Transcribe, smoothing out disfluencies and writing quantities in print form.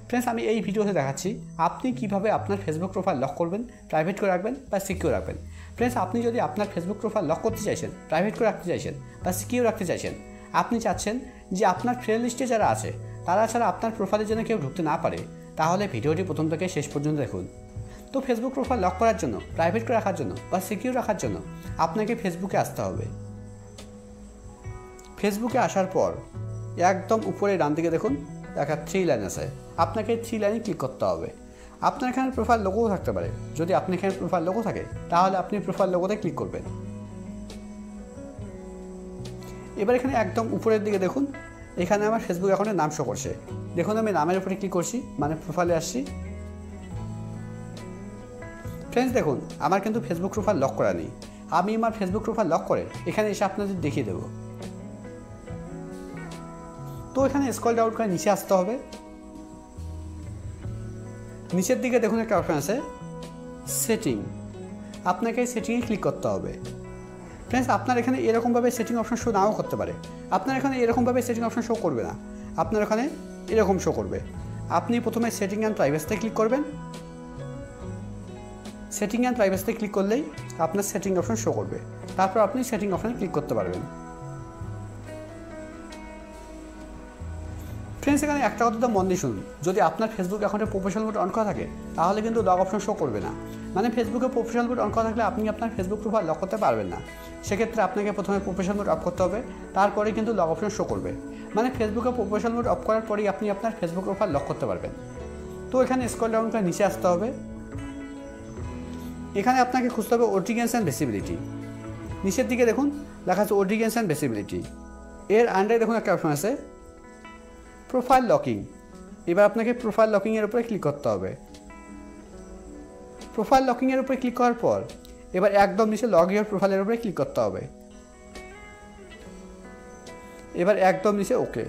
Friends, আমি এই ভিডিওতে দেখাচ্ছি আপনি কিভাবে আপনার ফেসবুক প্রোফাইল লক করবেন, প্রাইভেট করে রাখবেন বা সিকিউর রাখবেন। ফ্রেন্ডস, আপনি যদি আপনার ফেসবুক প্রোফাইল লক করতে চাইছেন, প্রাইভেট করে রাখতে চাইছেন বা সিকিউর রাখতে চাইছেন, আপনি চাচ্ছেন যে আপনার ফ্রেন্ড লিস্টে যারা আছে তারা ছাড়া আপনার প্রোফাইলে যেন কেউ ঢুকতে না পারে, তাহলে ভিডিওটি প্রথম থেকে শেষ পর্যন্ত দেখুন। তো ফেসবুক প্রোফাইল লক করার জন্য, প্রাইভেট করে রাখার জন্য বা সিকিউর রাখার জন্য আপনাকে ফেসবুকে আসতে হবে। ফেসবুকে আসার পর একদম উপরে ডান দিকে দেখুন একটা 3 লাইন আছে, আপনাকে 3 লাইনে ক্লিক করতে হবে। আপনার এখানে প্রোফাইল লোগোও থাকতে পারে, যদি আপনার এখানে প্রোফাইল লোগো থাকে তাহলে আপনি প্রোফাইল লোগোতে ক্লিক করবেন। এবার এখানে একদম উপরের দিকে দেখুন, এখানে আমার ফেসবুক অ্যাকাউন্টের নাম শো করছে। দেখুন আমি নামের উপরে ক্লিক করছি, মানে প্রোফাইলে আসছি। ফ্রেন্ডস দেখুন, আমার কিন্তু ফেসবুক প্রোফাইল লক করা নেই। আমি আমার ফেসবুক প্রোফাইল লক করে এখানে এসে আপনাদের দেখিয়ে দেবো। তো এখানে স্ক্রল ডাউন করে নিচে আসতে হবে। নিচের দিকে দেখুন একটা অপশন আছে সেটিং, আপনাকে সেটিংয়ে ক্লিক করতে হবে। ফ্রেন্ডস, আপনার এখানে এরকমভাবে সেটিং অপশন শো নাও করতে পারে। আপনার এখানে এরকমভাবে সেটিং অপশন শো করবে না, আপনার এখানে এরকম শো করবে। আপনি প্রথমে সেটিং অ্যান্ড প্রাইভেসিতে ক্লিক করবেন। সেটিং অ্যান্ড প্রাইভেসিতে ক্লিক করলেই আপনার সেটিং অপশন শো করবে, তারপর আপনি সেটিং অপশনে ক্লিক করতে পারবেন। ফ্রেন্ডস, এখানে একটা কথা তো মন দিয়ে শুনুন, যদি আপনার ফেসবুক অ্যাকাউন্টে প্রফেশনাল মোড অন করা থাকে তাহলে কিন্তু লক অপশন শো করবে না। মানে ফেসবুকে প্রফেশনাল মোড অন করা থাকলে আপনি আপনার ফেসবুক প্রোফাইল লক করতে পারবেন না। সেক্ষেত্রে আপনাকে প্রথমে প্রফেশনাল মোড অফ করতে হবে, তারপরে কিন্তু লক অপশন শো করবে। মানে ফেসবুকে প্রফেশনাল মোড অফ করার পরেই আপনি আপনার ফেসবুক প্রোফাইল লক করতে পারবেন। তো এখানে স্ক্রল ডাউন করে নিচে আসতে হবে। এখানে আপনাকে খুঁজতে হবে অডিয়েন্স অ্যান্ড ভিজিবিলিটি। নিচের দিকে দেখুন লেখা আছে অডিয়েন্স অ্যান্ড ভিজিবিলিটি। এর আন্ডারে দেখুন একটা অপশন আছে প্রোফাইল লকিং। এবার আপনাকে প্রোফাইল লকিংয়ের উপরে ক্লিক করতে হবে। প্রোফাইল লকিংয়ের উপরে ক্লিক করার পর এবার একদম নিচে লগ ইওর প্রোফাইলের উপরে ক্লিক করতে হবে। এবার একদম নিচে ওকে।